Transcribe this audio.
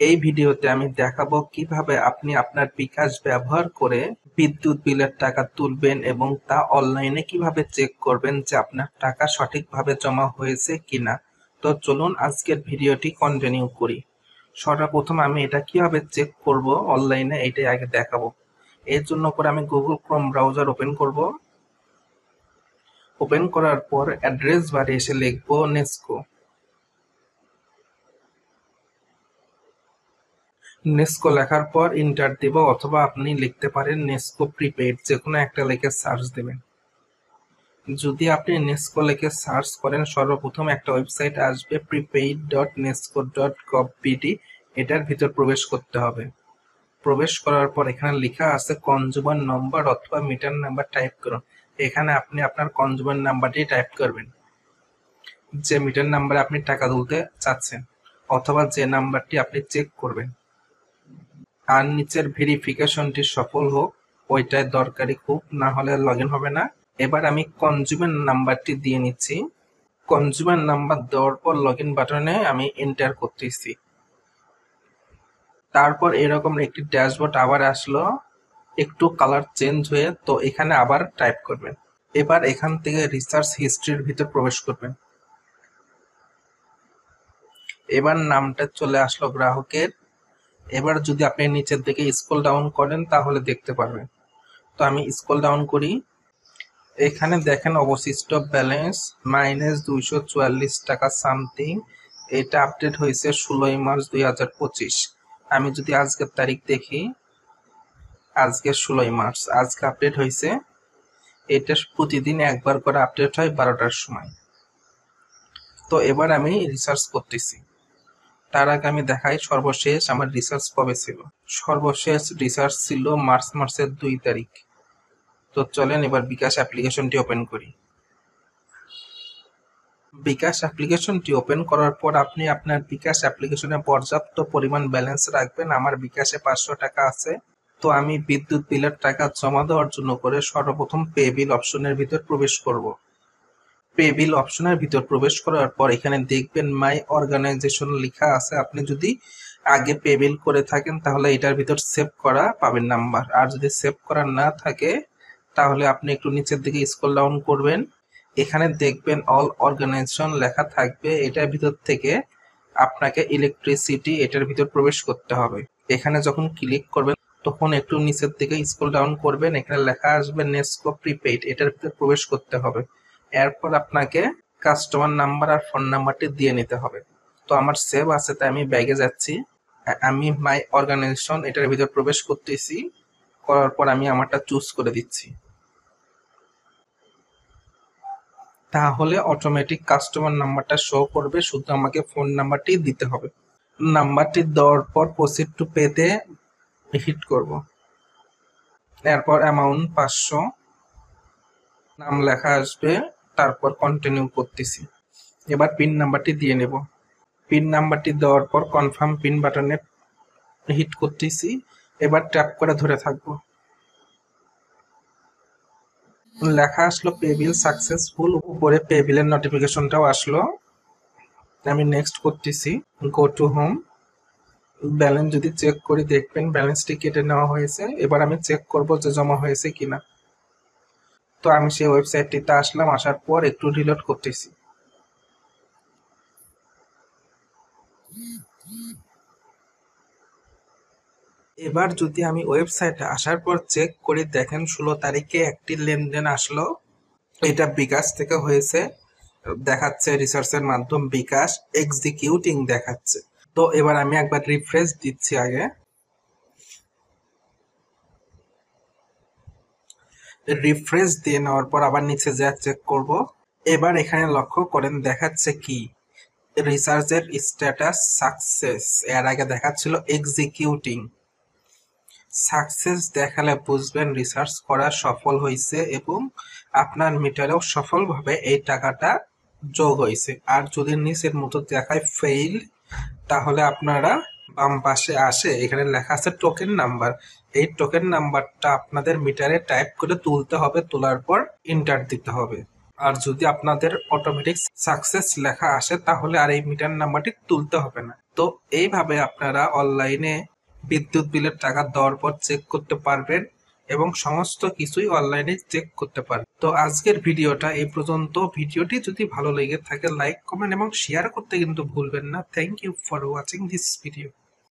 এই ভিডিওতে আমি দেখাবো কিভাবে আপনি আপনার বিকাশ ব্যবহার করে বিদ্যুৎ বিলের টাকা তুলবেন এবং তা অনলাইনে কিভাবে চেক করবেন যে আপনার টাকা সঠিকভাবে জমা হয়েছে কিনা। তো চলুন আজকের ভিডিওটি কন্টিনিউ করি। সর্বপ্রথম আমি এটা কিভাবে চেক করব অনলাইনে এটাই আগে দেখাবো। এর জন্য করে আমি গুগল ক্রোম ব্রাউজার ওপেন করব। ওপেন করার পর অ্যাড্রেস বারে এসে লিখবো নেস্কো। নেস্কো লেখার পর ইন্টার দিব, অথবা আপনি লিখতে পারেন নেস্কো প্রিপেইড, যে কোনো একটা লিখে সার্চ দেবেন। যদি আপনি নেস্কো লিখে সার্চ করেন সর্বপ্রথম একটা ওয়েবসাইট আসবে prepaid.nesco.gov.bd। এটার ভিতর প্রবেশ করতে হবে। প্রবেশ করার পর এখানে লেখা আছে কনজিউমার নাম্বার অথবা মিটার নাম্বার টাইপ করুন। এখানে আপনি আপনার কনজিউমার নাম্বারটি টাইপ করবেন, যে মিটার নাম্বারে আপনি টাকা তুলতে চাচ্ছেন অথবা যে নাম্বারটি আপনি চেক করবেন। আর নিচের ভেরিফিকেশনটি সফল হোক, ওইটাই দরকারি খুব, না হলে লগ ইন হবে না। এবার আমি কনজিউমার নাম্বারটি দিয়ে নিচ্ছি। কনজিউমার নাম্বার দেওয়ার পর লগ ইন বাটনে আমি এন্টার করতেছি। তারপর এরকম একটি ড্যাশবোর্ড আবার আসলো, একটু কালার চেঞ্জ হয়ে, তো এখানে আবার টাইপ করবেন। এবার এখান থেকে রিসার্চ হিস্ট্রির ভিতর প্রবেশ করবেন। এবার নামটা চলে আসলো গ্রাহকের। এবার যদি আপনি নিচের দিকে স্ক্রল ডাউন করেন তাহলে দেখতে পারবেন। তো আমি স্ক্রল ডাউন করি। এখানে দেখেন অবশিষ্ট ব্যালেন্স -244 টাকা সামথিং। এটা আপডেট হয়েছে 16 মার্চ 2025। আমি যদি আজকের তারিখ দেখি, আজকে 16 মার্চ, আজকে আপডেট হয়েছে। এটা প্রতিদিন একবার করে আপডেট হয় 12টার সময়। তো এবার আমি রিসার্চ করতেছি। তার আগে আমি দেখাই সর্বশেষ আমার রিসার্চ কবে ছিল। সর্বশেষ রিসার্চ ছিল মার্চের 2 তারিখ। তো চলেন এবার বিকাশ অ্যাপ্লিকেশনটি ওপেন করি। বিকাশ অ্যাপ্লিকেশনটি ওপেন করার পর আপনি আপনার বিকাশ অ্যাপ্লিকেশনে পর্যাপ্ত পরিমাণ ব্যালেন্স রাখবেন। আমার বিকাশে 500 টাকা আছে। তো আমি বিদ্যুৎ বিলের টাকা জমা দেওয়ার জন্য করে সর্বপ্রথম পে বিল অপশনের ভিতর প্রবেশ করব। পে বিল অপশনের ভিতর প্রবেশ করার পর এখানে দেখবেন মাই অর্গানাইজেশন লেখা আছে। আপনি যদি আগে পে বিল করে থাকেন তাহলে এটার ভিতর সেভ করা পাবেন নাম্বার, আর যদি সেভ করা না থাকে তাহলে আপনি একটু নিচের দিকে স্ক্রল ডাউন করবেন। এখানে দেখবেন অল অর্গানাইজেশন লেখা থাকবে। এটার ভিতর থেকে আপনাকে ইলেকট্রিসিটি এটার ভিতর প্রবেশ করতে হবে। এখানে যখন ক্লিক করবেন তখন একটু নিচের দিকে স্ক্রল ডাউন করবেন। এখানে লেখা আসবে নেস্কো প্রিপেইড, এটার ভিতর প্রবেশ করতে হবে। এরপর আপনাকে কাস্টমার নাম্বার আর ফোন নাম্বারটি দিয়ে নিতে হবে। তো আমার সেভ আছে তাই আমি ব্যাগে যাচ্ছি। আমি মাই অর্গানাইজেশন এটার ভিতর প্রবেশ করতেছি। করার পর আমি আমারটা চুজ করে দিচ্ছি। তাহলে অটোমেটিক কাস্টমার নাম্বারটা শো করবে, শুধু আমাকে ফোন নাম্বারটি দিতে হবে। নাম্বারটি দেওয়ার পর প্রসিড টু পেতে হিট করব। এরপর অ্যামাউন্ট 500, নাম লেখা আসবে, তারপর কন্টিনিউ করতেছি। এবার পিন নাম্বারটি দিয়ে নেব। পিন নাম্বারটি দেওয়ার পর কনফার্ম পিন বাটনে হিট করতেছি। এবার ট্যাপ করে ধরে থাকবো। লেখা আসলো পে বিল সাকসেসফুল, উপরে পে বিলের নোটিফিকেশনটাও আসলো। আমি নেক্সট করতেছি। Go to home. ব্যালেন্স যদি চেক করি দেখবেন ব্যালেন্সটি কেটে নেওয়া হয়েছে। এবার আমি চেক করব যে জমা হয়েছে কিনা। তো আমি সেই ওয়েবসাইটটিতে আসলাম, আসার পর একটু রিলোড করতেছি। এবার যদি আমি ওয়েবসাইটে আসার পর চেক করি, দেখেন 16 তারিখে একটি লেনদেন আসলো। এটা বিকাশ থেকে হয়েছে, দেখাচ্ছে রিসার্চের মাধ্যম বিকাশ এক্সিকিউটিং দেখাচ্ছে। তো এবার আমি একবার রিফ্রেশ দিচ্ছি আগে। রিফ্রেশ দিয়ে নেওয়ার পর আবার নিচে যা চেক করব। এবার এখানে লক্ষ্য করেন দেখাচ্ছে কি রিসার্চের স্ট্যাটাস সাকসেস, এর আগে দেখাচ্ছিল এক্সিকিউটিং। সাকসেস দেখালে বুঝবেন রিসার্চ করা সফল হয়েছে এবং আপনার মিটারেও সফলভাবে এই টাকাটা যোগ হয়েছে। আর যদি নিচের মতো দেখায় ফেইল, তাহলে আপনারা বাম পাশে আসে এখানে লেখা আছে টোকেন নাম্বার। এই টোকেন নাম্বারটা আপনাদের মিটারে টাইপ করে তুলতে হবে, তোলার পর ইন্টার দিতে হবে। আর যদি আপনাদের অটোমেটিক সাকসেস লেখা আসে তাহলে আর এই মিটার নাম্বারটি তুলতে হবে না। তো এইভাবে আপনারা অনলাইনে বিদ্যুৎ বিলের টাকা দেওয়ার পর চেক করতে পারবেন এবং সমস্ত কিছুই অনলাইনে চেক করতে পারবেন। তো আজকের ভিডিওটা এই পর্যন্ত। ভিডিওটি যদি ভালো লেগে থাকে লাইক কমেন্ট এবং শেয়ার করতে কিন্তু ভুলবেন না। Thank you for watching this video.